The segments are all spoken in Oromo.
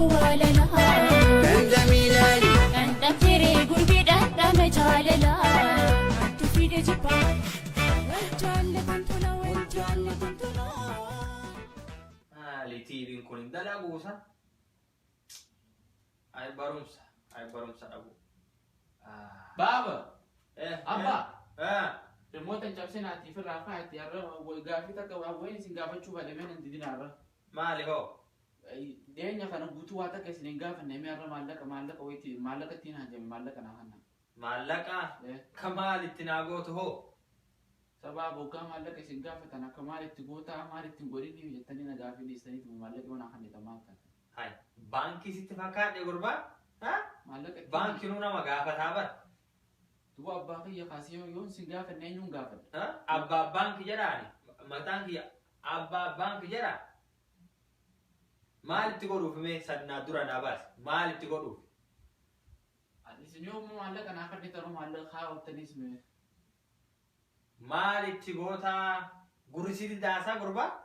ولا لها كنت ميلالي أنت تري قلبي ده مجال لا أنت في جبا وجعل كنت لا وجعل كنت لا لتيبين كون دلا بوسا أي برومسا أبو بابا إيه أبا إيه remote جابسين هاتي في الرافع هاتي الرا وقافي تكا وين سنقافة تشوفها لمن أنت دينا الرا مالي هو دينيا كانوا بوتوا هاتا كسنقافة نمي الرا مالك ويتي مالك تين هجم مالك أنا هنا مالك إيه كمال التناقوت هو سبب وكام مالك سنقافة أنا كمال تقوتا مال تقوليني يتني نقافي دي سنيت مالك وانا خلي تمام هاي بانكي ستفكر يا غربا ها مالك بانكي نونا مغافة هابت تو أباقي يا خاسيو يون سنقافة نينون قافة ها أبا بانكي جراني متانكي أبا بانكي جرا مال تقولوا في مي سدنا دورا ناباس مال تقولوا اليوم مالك أنا خلي ترى مالك خاوة تنسمه مال تقوتا غرسيتي داسا غربا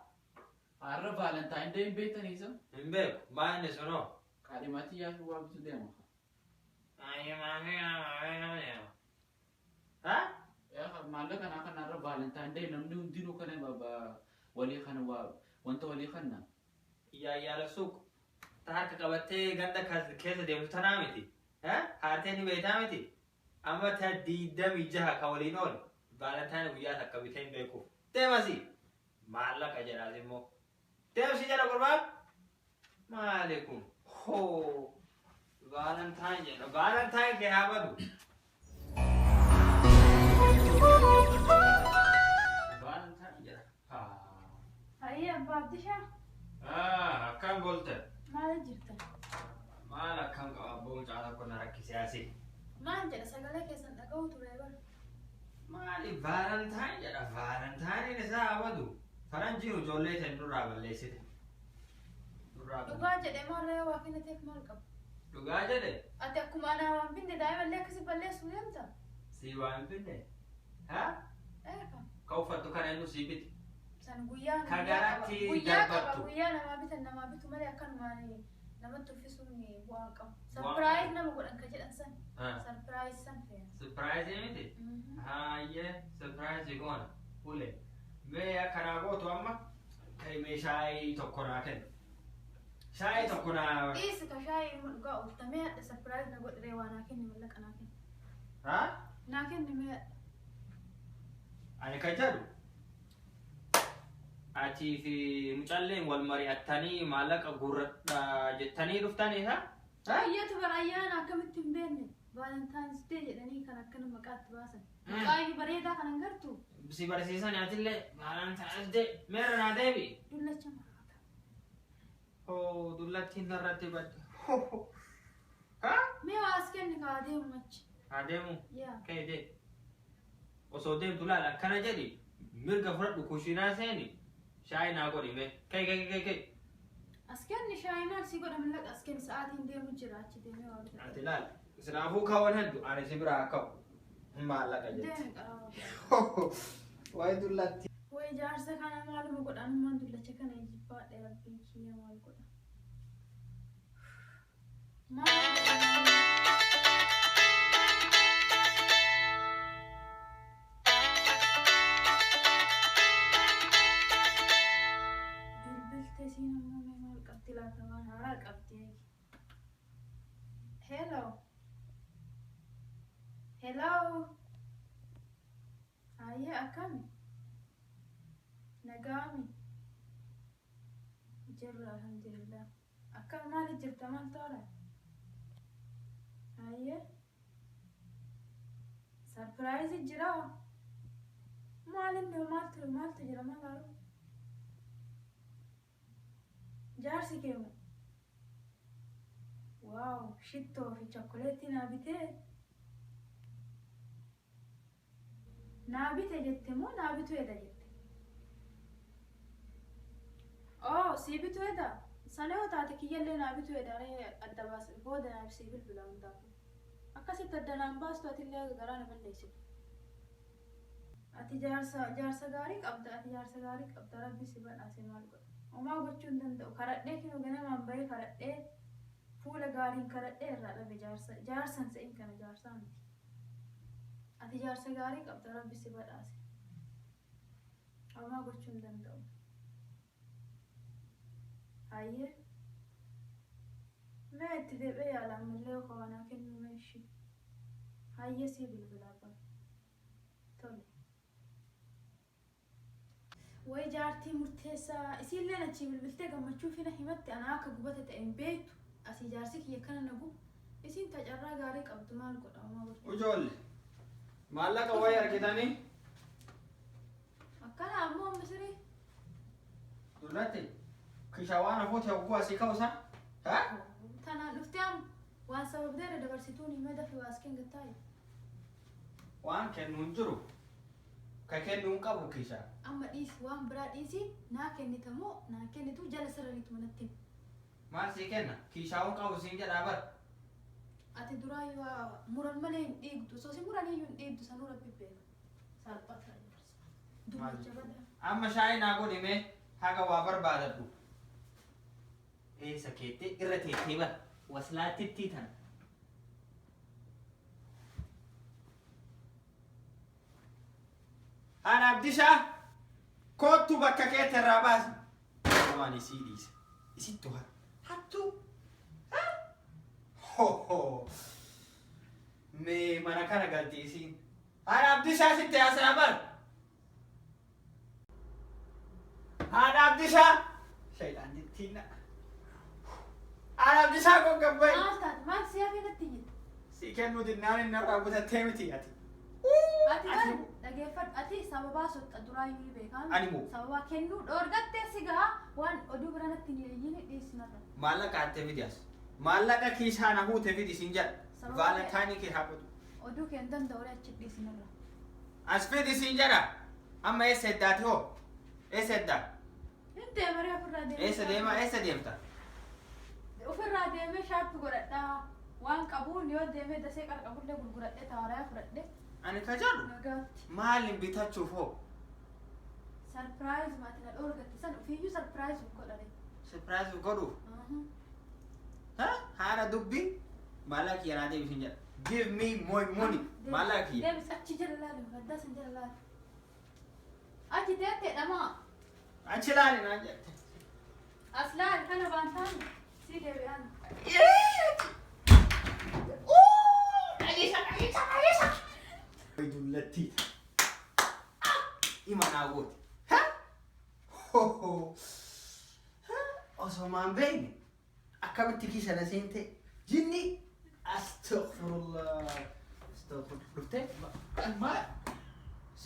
عرف فالنتاين داي بيتني سم إمبك ما نسونو كلماتي يا شو وابس ديما أي ما هي ها يا أخي مالك أنا كان عرف فالنتاين داي نمدو دينو كنا بابا ولي خنا وانت ولي خنا يا لسوق تهارك قبتي غندا كيس ديمو تنامتي ها هاتيني بيتامتي أما تدي دم يجها كولينول فالنتاين وياك كبتين بيكو تمسي مالك أجرازي مو تمسي جرا قربان ما عليكم هو فالنتاين كي هابدو فالنتاين جرا هيا بابدشا كم قلت ما جبت ما لك كم أبوك على كنا ركي سياسي ما نجد سجلك يا صندوق وتريبر ما لي فالنتاين جرا فالنتاين نسا أبدو فرنجي وجولة تندرا بالليسيت dhugaa jedhee maarree waa finna teef maal qaba dhugaa jedhe ati akkuma anaa waan finne daa'imallee akkasi balleessuu deemta si waan finne ha eeka ka uffattu kana inni sii biti san guyyaa Kagaratti guyyaa qaba darbattu. guyyaa namaa bitan namaa bitu malee akkanumaan namatti uffisuun bu'aa qaba sarpiraayiz nama godhan ka jedhan san sarpiraayiz san feena surprise miti hayyee surprise goona ule mee akkanaa gootu amma kai meeshaa tokko naa kennu shaayii tokko naa dhiisi ka shaayii ilma dhugaa ooltamee hadha sarpiraayiz na godhiree waa naa kenni mallaqa naa kenni ha naa kenni mee ani kan jedhu atii fi mucalleen wal mari'attanii maallaqa guurradha jettanii dhuftanii ha Ayyatu bara ayyaana akkamitti hin beekne Valentine's Day jedhanii kan akkana maqaatti baasan. Maqaayyuu bareedaa kan hin gartu. si barsiisan atillee Valentine's Day meera naa deebi Dullacha marfata. hoo dullattiin narratti badde ha Mee waa as kenni kaa deemu machi. haa deemu Yaa. ka'e deemu osoo deemtu laala akkana jedhi mirga fudhadhu kushiinaa seeni shaayii naa godhi mee ka'e As kenni shaayii maal si godha mallaqa as kenni sa'aatiin deemu jira achi deemee waa bitata. ati laal sinaafuu kaawwan heddu ani si biraa ka'u maallaqa jetti Deemi qaraa. waa'ee dullatti Way jaarsa kana maaluma godhanummaan dullacha kana jibbaadhe rabbiin kiyya maal godha. Maal godha? Bilbiltee siin ammoo mee maal qabdi laata waan haaraa qabdi eegi. Hello. Hello. Ayyee akkami? Nagaami. Jirra alhamdulillah. Akkam maali jirta maal toora? Ayyee. Sarpiraayizi jira. Maalinni maaltu jira maal haru? Jaarsi keemu. Waaw shittoo fi chokkoleettii naa bitee. Naa bite jette moo naa bitu eda jette? Oh, si bitu eda? Sana yoo taate kiyyallee naa bitu eda ree adda baase booda naaf si bilbila hundaafu. Akkasitti adda naan baastu atillee garaa na balleessitu. Ati jaarsa gaarii qabda rabbi si badhaase maal godha. Homaa gochuu hin danda'u. Karadhee kinu ganamaan bahee karadhee fuula gaariin karadhee irraa dhabe jaarsan se'in kana jaarsaa miti. Ati jaarsa gaarii qabda rabbi si badhaase. Homaa gochuu hin danda'u. Hayyee. Mee itti deebi'ee yaalaan mallee yookaan waanaa kennu meeshii. Hayyee sii bilbilaa qaba. Tole. Way jaartii murteessaa isiillee achi bilbiltee gammachuu fina himatti anaa akka gubate ta'een beektu asii jaarsi kiyya kana nagu isiin tacarraa gaarii qabdu maal godha homaa gochuu. Ujoolli maallaqa wayii argitanii akkana ammoo misirii. dullatti kishaa waan hafuuti hogguu asii ka'usa Tanaan dhuftee amma waan sababdeera dabarsituun himee dafee waaskeen gattaayi. waan kennuun jiru ka kennuun qabu kishaa. Amma dhiisi waan biraa dhiisi naa kennitamoo naa kennitu jala sirriitu manatti hima. Maal sii kenna kishaa'uun qabu siin jedhaa bar. Ati duraa yoo muran malee hin dhiigdu osoo si muranii iyyuu hin dhiigdu sanuu rabbi beeka. Salphataa dabarsa. Dumacha badaa. Amma shaayii naa godhime haga waa barbaadadhu. Eessa keettee irra teettee bar waslaattitti tana. Ana Abdishaa kootu bakka keetti irraa baasi. Waan isii dhiise. Isittu hattuu. Ho. Mee mana kana galti isiin. Ana Abdishaa sitti haasaa bar. Ana Abdishaa. Shaayidhaan jettiin. Ana Abdishaa kun gabbai. Maal taate maal si hafee natti jette? Si kennuu dinnaan inni irraa butattee miti ati. Ati kan dhageeffadhu ati sababaa sotta duraa iyyuu beekan. Ani moo? Sababaa kennuu dhoorgattee si gahaa waan oduu bira natti hin eeyyine dhiyeessinarra. Maallaqa attee fidias. Maallaqa kiisaan hafuute fidi siin jedha. Vaalentaayinii kee haqatu. Oduu kee hin danda'u achi dhiyeessinarra. As fidi siin jedha. Amma eessa eddaati hoo? Eessa eddaa? Hin deemaree ofirraa deemee. Eessa deema? Eessa deemta? Ofirraa deemee shaappi godhadhaa. Waan qabuun yoo deemee dasee qarqabullee gurguradhee taawaraa fudhadhee. Ani ka jedhu Nagaatti. maalin bitachuuf hoo? Sarpiraayiz maatii na dhoorgatte san ofiiyyuu sarpiraayiz godhane. Sirpiraayiz godhuuf. Haala dubbii maallaqa kiyya naa deebisiin jedha. Give me more money. Maallaqa kiyya. Deebis achi jala laali gaddaa san jala laali. Achi teettee dhamaa. Achi laali naan jette. As laali kana waan taane sii deebi'aan. Dullatti. Ima naa gooti. Osoo maan beekne akkamitti kiisa na seente jinni astaghfirullah. Dhuftee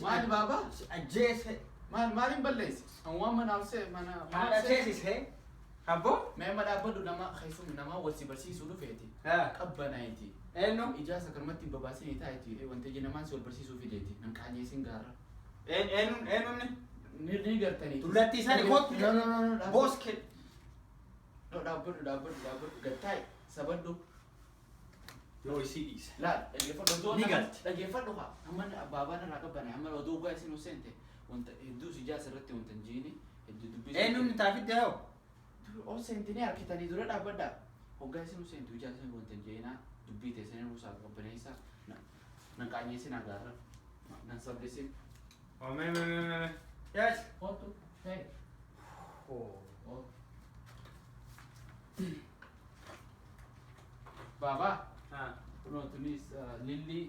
Maali baaba? ajjeese Maaliin balleessi? An waan manaafsee haadha teessisee abbo Mee dhaabbadhu nama keessum nama wal si barsiisuu dhufeeti. Qabbanaayiti. eenyu Ijaasa karmatti babaasinii taa'eeti. Wanti namaan si wal barsiisuu fideeti. Nan qaanyeesin gaarra. eenyumni Ni gartanii. dullatti isaan kootu No. booske Dhaabbadhu. Gattaa'e sabadhu. yoo isii dhiise. Laal dhaggeeffadhu. Ni galti. Dhaggeeffadhu haa. Amma baabaan irraa qabbanaa'e. Amma oduu gaa isin seente. Wanta hedduus ijaasa irratti wanta hin jiini. Hedduu dubbisuu. eenyumni taafidde hoo? Ol seentanii harkitanii dura dhaabbadhaa. Hoggaa isin seentu ijaasa wanta hin jeenaa. Dubbii teessanii ruusaa qabbaneessa. Nan qaanyeessin agaarra. Nan sabdeessin. Yes. Kootu. Hey. Baaba. Kunoo tunis lillii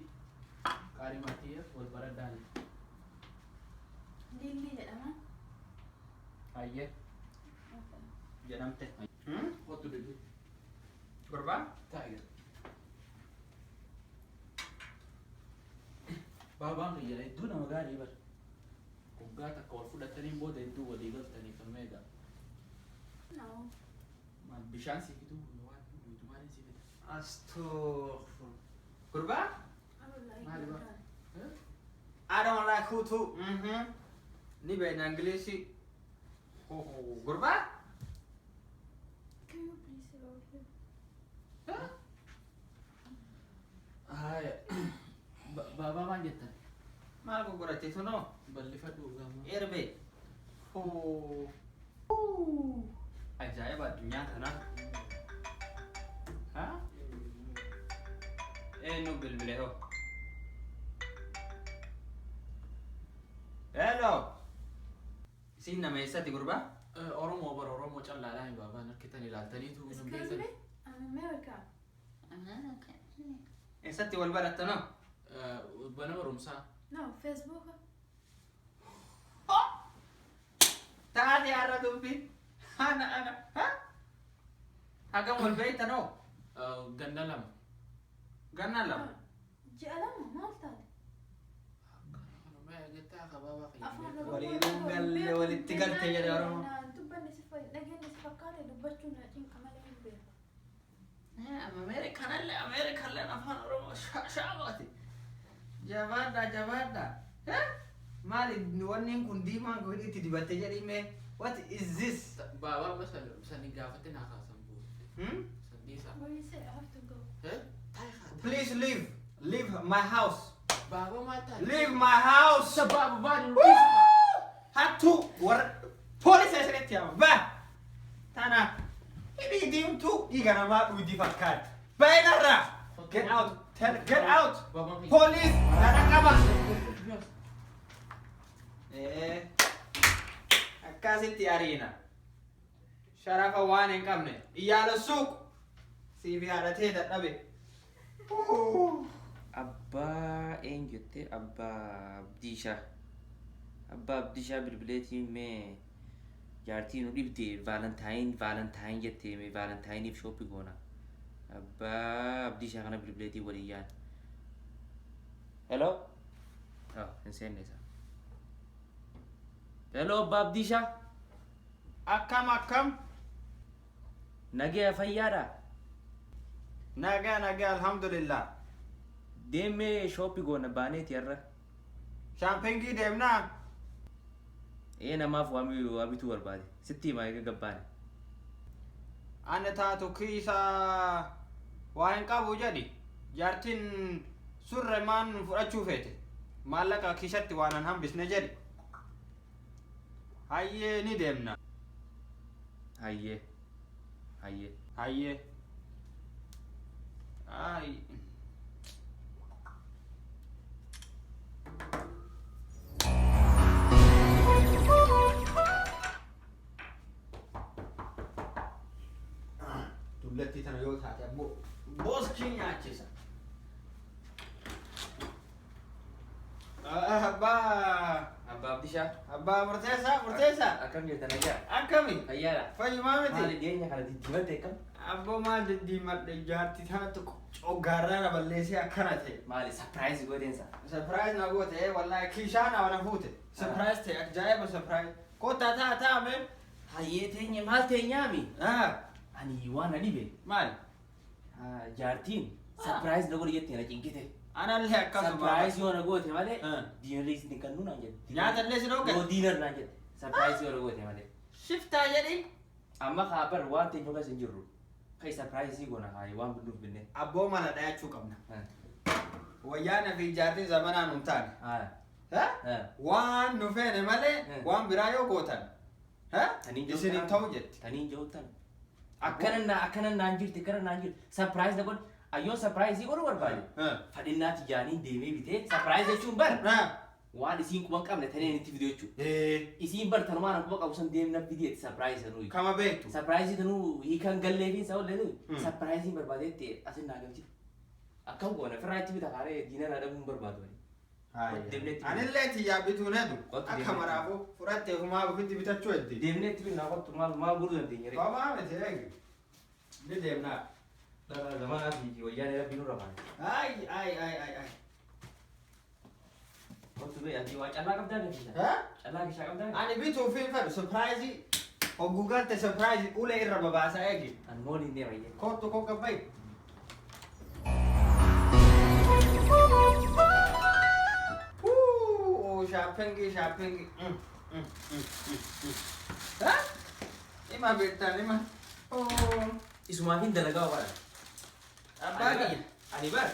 qaarii maatii wal baradhaan. Lillii jedhama. Hayyee. jedhamte. Kootu lillii. Gurbaa? Taa'ee. Baabaan biyya hedduu nama gaarii bara. Waggaa takka wal fudhatanii booda hedduu walii galtanii kan meeqa. No. Bishaan si fidu waan nuti maaliin si fidu? Astaghfir. Gurbaa? Maali ba? I don't like who too. Ni beekna Ingilishi. Gurbaa? Can you please sit over here? Haaya. Baabaa maal jettan? Maal gurguratte sunoo? Bal'ifadhu gama. Erbee. Ajaa'iba addunyaa kanaa. إنه بالبله هو. Hello. Sinna meessatti gurbaa? Oromoo bara Oromoo callaadhaan baabaan harkitan ilaaltaniitu hin Excuse beekan. me? I'm American. Eessatti wal barattanoo? Bana barumsaa. No, Facebook. Taate har'a dubbi. Ana. Hagam wal beektanoo? Ganda lama. Ganna lama. Ji'a lama maal taate? Gettaa kabaabaa Afaan Waliin galle walitti galte jedhe Oromoo. Dubbanni si dhageenye si fakkaate dubbachuun na cinqa malee hin beeku. Ameerikalleen afaan Oromoo shaabaati. Jabaadha. Maali wanni kun diimaan kun itti dibatte jedhime? What is this? Baabaa sani gaafate naa kaasan buute. Sandiisa. What do you say? I have to go. Please leave. Leave my house. Baabaa maal taate? Leave my house. Sababu baadhi Hattu warra poolisa isinitti yaama. Ba! Tana hidhii diimtuu dhiiga namaa dhuudii fakkaata. Baay'inarraa! Get out! Get out! Police! Nana qaba! Akkasitti ariina. Sharafa waan hin qabne. Iyyaala suuq! Siifi haadhatee dadhabe. Abbaa eenyu jettee abbaa Abdiishaa. Abbaa Abdiishaa bilbileetiin mee jaartii nu dhibde Valentine jettee mee Valentine'iif shopping goona. Abbaa Abdiishaa kana bilbileetiin waliin yaana. Hello? Oh, hin seenne isaa. Hello abbaa Abdiishaa. Akkam? Nagaya fayyaadha. Nagaa alhamdulillah. Deemee shopping goona baaneeti har'a. Shaampingii deemnaa? Namaaf waa bituu barbaade. Sitti himaa eega gabbaane. Ani taatu kiisa waa hin qabu jedhi. Jaartiin surre maan fudhachuu feete. Maallaqa kiisatti waan an hambisne jedhi. Hayyee ni deemna. Hayyee. Ay. Dullatti tana yoo taate ammoo booskii nyaachisa. Abbaa Abdiishaa. Abbaa murteessaa. Akkam jirta nagaa? Akkami? Fayyaadha. Fayyumaa miti? Maali dhiyeenya kana diddiimatte akkam? Abboo maal diddiimadhe jaartii taatu coggaarraa na balleessee akkana ta'e. Maali surprise godheensa? Surprise na goote wallahi kiishaa na wana fuute. Surprise ta'e ajaa'iba surprise. Kottaa taa'ame. Hayyee teenye maal teenyaami? Ani waan na dhibe. Maali? Jaartiin surprise na godhe jettee na cinqite. Anallee akkasuma. Surprise yoo na goote malee diinarri isin kennu naan jedhe. Nyaatallee si dhooggate? Yoo diinar naan jedhe surprise yoo na goote malee. Shiftaa jedhi. Amma kaabar waan teenyu kas hin jirru. Kai surprise sii goona haayee waan binnuuf binne. Abboo mana dhayachuu qabna. Wayyaana fi jaartiin zamanaan hin taane. Waan nu feene malee waan biraa yoo gootan. Isin hin ta'u jetti. Taniin jawutan. Akkana naan jirti akkana naan jirti. Surprise na godhe. Ayyoon surprise godhu barbaade. Fadhinnaati jaaniin deemee bitee surprise jechuun bar. Waan isiin quban qabne taneen itti fidee jechuudha. Isiin bar tanumaan quba qabu san deemna fideetti surprise sanuu. Kama beektu. Surprise tanuu hiikan gallee fi isa ollee surprise barbaadeetti asin naa galchi. Akkam goona firraa itti bita kaaree diina na dhabuun barbaadu. Anillee itti yaabbituu neetu. Akka maraafuu fudhattee kumaa ofitti bitachuu eddi. Deemnee itti binna qottu maal godhuu dandeenya. Qomaa miti eegi. Ni deemnaa. Dara zamanaa fi wayyaanee rabbiin nurra baane. Ay. Qottu bee ati waa callaa qabdaa gatii. Callaa kishaa qabdaa. Ani bituu fi fedhu surprise hogguu galte surprise ulee irra babaasaa eegi. An mooliin deema iyyee. Kottu koo gabbayi. Shopping. Ima beektan ima. Isumaafin dalagaa bara. Abbaa kiyya. Ani bar.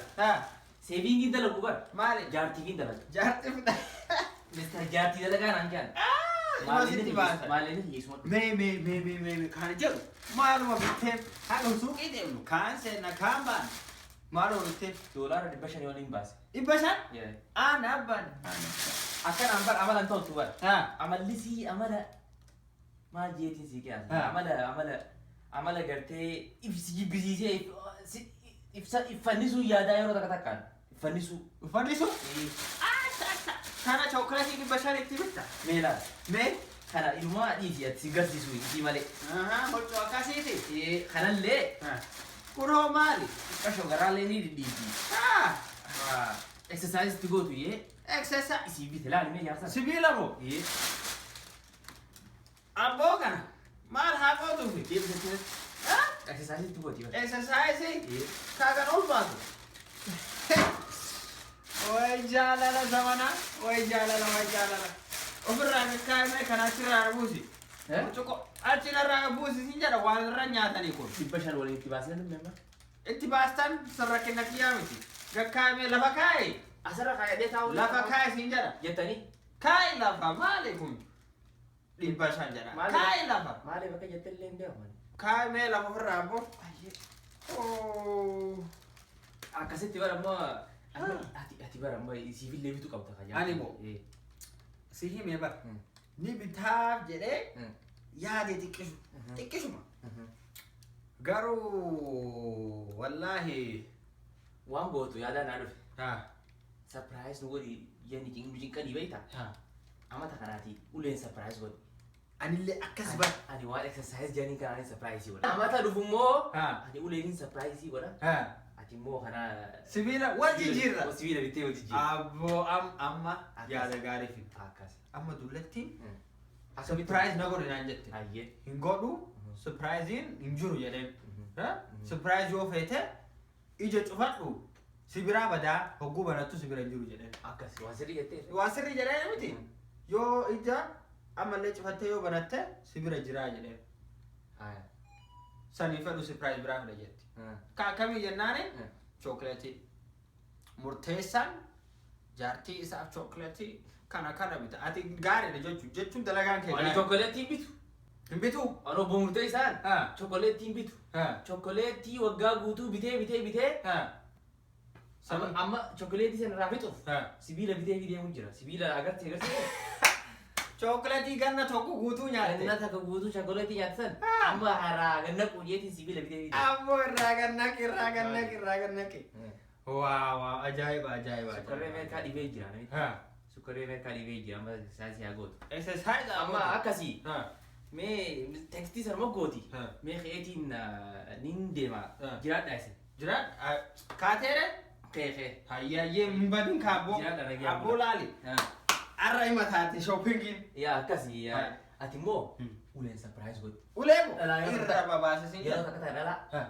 Savingin dalagu bar. Maali? Jaartiifin dalaga. Jaartii fida. Mr. Jaartii dalagaa naan jaan. Maalinitti baasa? Maalinitti yeesuma. Mee kan jedhu maaluma bittee haga suuqii deemnu kaan seenna kaan baana. Maal ooltee? Doolaara 500 waliin baase. Dhibba shan? Yeah. Aan abbaan. Akkanaan bar amalan toltu bar. Haa. Amallisii amala maal jeetiin si kiyaasa. Amala gartee ibsi jibbisiisee iffannisuu yaadaa yeroo takka takkaan. Iffannisuu. Uffannisu? Kana chookolaatii dhibba shan itti bitta. Meelaa. Mee? Kana ilmaa dhiisi ati si garsiisuu isii malee. Huccuu akkasiiti. Kanallee Kunoo maali? qashoo garaallee ni dhidhiibi. Exercise itti gootu yee. Exercise. Isii bite laali mee jaarsan. Sibiila moo? Abboo kana maal haa qootuufi? Exercise itti gooti. Exercise kaagan ulfaatu. Way jaalala zamanaa. Way jaalala. Ofirraa kakkaa'imee kan achirraa buusi. Mucuqqoo achirraa buusi sin jedha waan irra nyaatanii kun. 500 waliin itti baasee nama. Itti baastan sirra kenna kiyyaa miti. Kakkaa'imee lafa kaa'e. Asirra kaayadhee taa'u. Lafa kaa'e sin jedha. Jettanii. Kaa'e lafa maali kun? 500 jedha. Kaa'e lafa. Maaliif akka jettellee hin beeku. Kaa'imee lafa ofirraa abboo. Akkasitti bara ammoo ati bara ammoo siifillee bituu qabda kan Ani moo? Si himee bara. Ni bitaaf jedhee yaade xiqqisuma. Garuu wallaahi. waan gootu yaada naa dhufe. Haa. Surprise nu godhi yanni jinqanii beekta. Amata kanaati uleen surprise godhi. Anillee akkas bara. Ani waan exercise jedhanii kanaan surprise godha. Amata dhufu immoo ani uleen surprise godha. Haa. Ati immoo kana Sibiila wal jijjiirra. sibiila bittee wal jijjiirra. Abboo amma yaada gaarii fi Akkas. amma dullattiin Akkamitti surprise na godhi naan jette. ayyee. Hin godhu surprisein hin jiru jedheen. Surprise yoo feete ija cufadhu sibiraa badaa hogguu banattu sibira hin jiru jedheen. Akkas waan sirrii jettee. Waan sirrii jedheen miti. Yoo ija ammallee cufattee yoo banatte sibira jiraa jedheen. Haa. Sanii fedhu surprise biraa fida jetti. Akkamii jennaani chookileetii. Murteessaan jaartii isaaf chookileetii kana bita. Ati gaariidha jechuun dalagaan kee Ani gaariidha. chokkoleettii bitu. Hin bituu? Anoo boomurtee isaan Haa. chokkoleettii bitu. Chokkoleettii waggaa guutuu bitee. Amma chokkoleettii sana irraa fixuuf sibiila bitee deemuun jira. Sibiila agartee. Chookileetii ganna tokko guutuu nyaatte. Ganna takka guutuu chokkoleettii nyaatan amma haraa ganna quuyeetiin sibiila bitee. Ammoo irraa gannaqi. Waa ajaa'iba. Sukkarree Ameerikaa dhibee jira. Sukkarree Ameerikaa dhibee jira. Amma saayinsii haa gootu. Exercise Amma akkasii. Mee tekstii sana moggooti. Mee qe'eetiin nin deema. Jiraadhaa isin. Jiraan kaateere Qe'ee. hayyayyee hin badin kaabboo. Jiraadha nagee. Abboo laali. Arra hima taate shoppingiin. Yaa akkasii. Ati immoo uleen surprise godhi. Uleemo Dhalaa yoo irra ta'e- babaasisin. Yeroo takka ta'e dhalaa.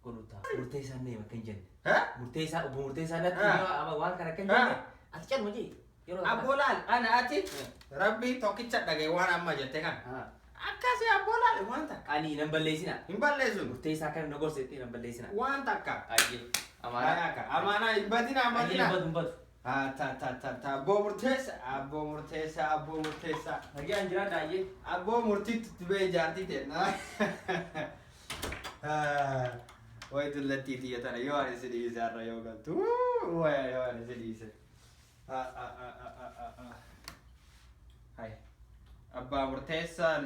Godhutaa. Murtee isaan deema kan jenne. Murtee isaa natti waan kana kan jenne. Ati calma jee. Yeroo takka. Abboo laali ana ati rabbii tokkicha dhagaye waan amma jette kan. Akkasii abboo laali waan takka. Ani nan balleessina. Hin balleessu. Murtee isaa kan na gorsetti nan balleessina. Waan takka. Ayyee. Amaanaa. Amaanaa hin badina Ayyee amanina. hin badu. Abboo murteessa. Nagee an jiraadha ayyee. Abboo murtiitti tibee jaartii ta'e. Way dullattii xiyyatana yoo ani si dhiise har'a yoo galtu. Yoo ani si dhiise. Hai. Abbaa murteessaan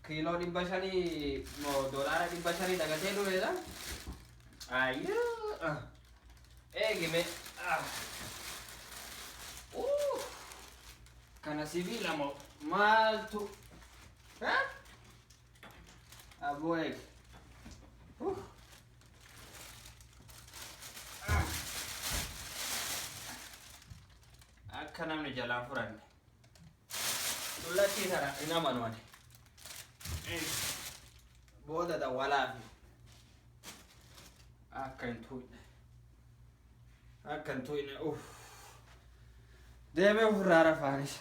kiiloo 500 moo doolaara 500 dagatee dhumeedha. Ayyoo. Eegime. Kana sibiila moo maaltu? Abboo eegi. Akka namni jalaan furanne. Dullattii sana hin amanu ani. Booda dawwalaa fi akka hin tuqne. Deemee ofirraa rafaanis.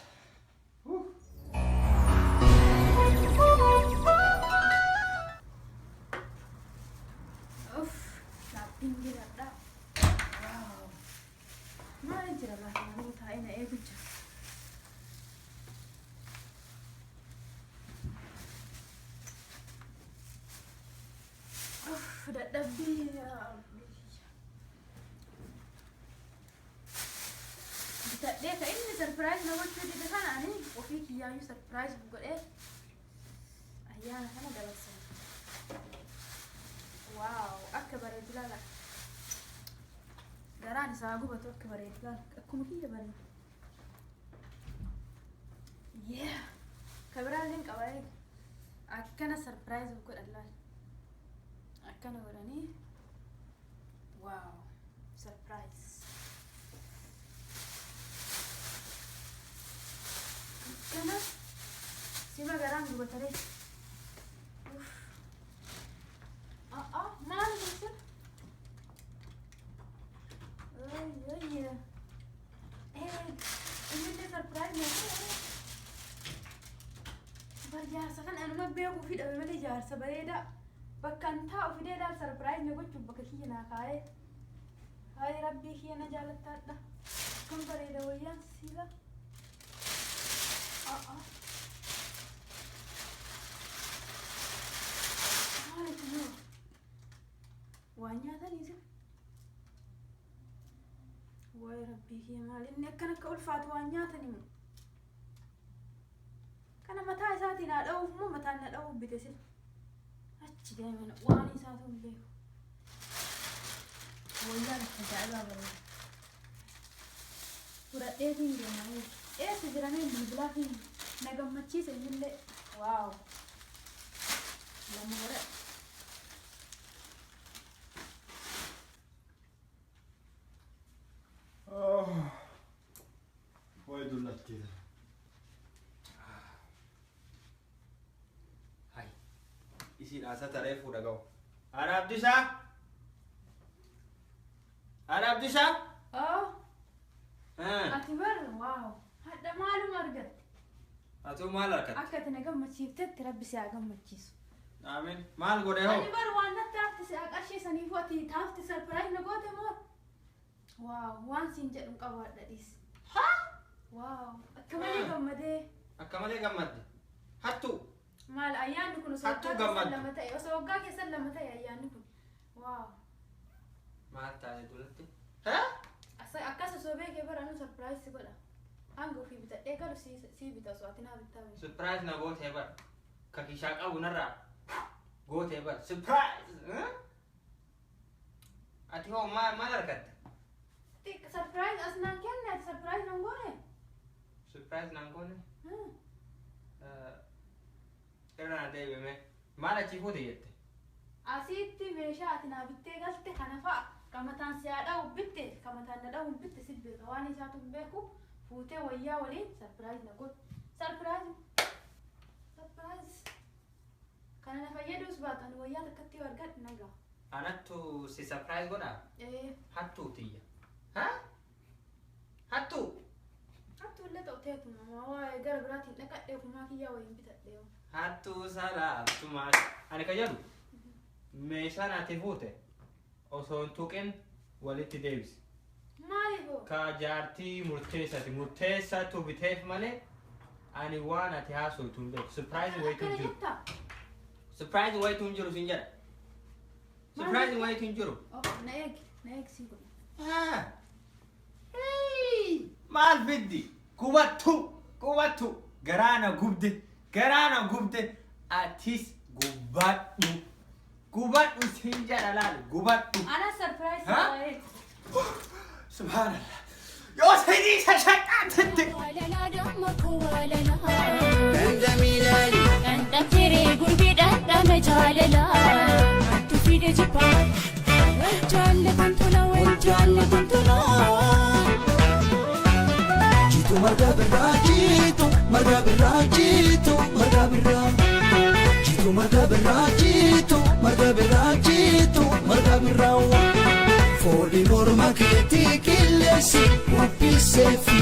Laaptiin jiradha. Maal jira laafanii taa'ee na eegu jira. dadhabbii bitadhee ka inni sarpiraayiz na gochuu dide kana ani ofii kiyyaayyuu sarpiraayiz godhee ayyaana kana dabarsan. Waaw akka bareedu laala. Garaan isaa gubatu akka bareedu laala. Akkuma kiyya bareedu. Yeah. Ka biraalleen qabaa'ee akkana sarpiraayiz godhan laala. Akkana godhanii. Waaw. Surprise. Akkana sima garaan gubatare. Maal gosa? Inni surprise nyaata. Barjaarsa kan anuma beeku fi dhabe malee jaarsa bareeda. Bakka an taa'u fidee daal surprise na gochuuf bakka kiyya naa kaa'ee. Hayi rabbii kiyya na jaalattaadha. Kun bareeda wayyaan siila. Maaliif nuu? Waan nyaataniis. Wayi rabbii kiyya maali inni akkana akka ulfaatu waan nyaataniimu. Kana mataa isaatiin haa dha'uuf moo mataan na dha'uuf bite sila. Achi deemana waan isaatu hin beeku. Wayyaan akka ajaa'ibaa bareeda. Fudhadheetiin deemaa eessa jiramee bilbilaa fi na gammachiisa iyyillee. Waaw. Lama godha. Way dullattiidha. Hai. Isin asa taree fuudha ga'u. Haadha Abdiisaa! Haadha Abdiisaa! Ati bar waaw. Hadda maaluma argatte? Atuu maal argatte? Akka ati na gammachiiftetti rabbi si haa gammachiisu. Amiin. Maal godhee hoo? Ani bar waan natti hafti si haa qarshiisaniifu ati taafti sarpiraayiz na goote moo? Waaw waan siin jedhu qabaadha dhiis. Waaw akka malee gammadee. Akka malee gammadde. Hattuu. Maal ayyaanni kun osoo waggaa keessan lama ta'e osoo waggaa keessan lama ta'e ayyaanni kun. Waaw. Maal taa'ee duratti? Akkas osoo beekee baranu surprise si godha. Hanga ofii bitadhee galu sii bita osoo ati naa bittaa beeku. Surprise na gootee bar. Ka kishaa qabu narraa. Gootee bar. Surprise! Ati hoo maal argatte? Surprise as naan kenne ati surprise naan goone? Surprise naan goone? Irra na deebime. Maal achi fuute jette? Asitti meeshaa ati naa bittee galte kana fa'a. Kamataan si haa dha'u bitte kamataan na dha'u bitte si beeka waan isaatu hin beeku fuutee wayyaa waliin surprise na godhu. Surprise kana na fayyadus baatan wayyaa takkatti argadhu nagaa. Anattu si surprise godhaa? Hattuu tiyya. Hattuu? Hattuu illee ta'uteetu namaa waa'ee gara biraatiin dhaqadhee kumaa kiyyaa waliin bitadhee. Hattuu salaatumaa. Ani ka jedhu meeshaan ati fuute osoo hin tuqin walitti deebisi. Maaliifoo? Ka jaartii murteessati murteessatu biteef malee ani waan ati haasoftu hin beeku. Surprise wayitu hin jiru. Surprise wayitu hin jiru sin jedha. Surprise wayitu hin jiru. Na eegi sii godhe. Maal fiddi? Qubattu garaana gubde atis gubadhu sin jedha laal gubadhu. Ana surprise ta'ee. Subhanallah. Yoo sidii shashaqaatitti. Walala damma kuwalala. Ganda miilali. Ganda firee gurbiidha dhame jaalala. Hattu fide jibba. Jaalatan tola wal jaalatan tola. Jitu marga birraa jitu marga birraa jitu marga birraa. Jitu marga birraa jitu marga birraa jitu marga birraa. Fooli morma keetii qilleensi uffisee fi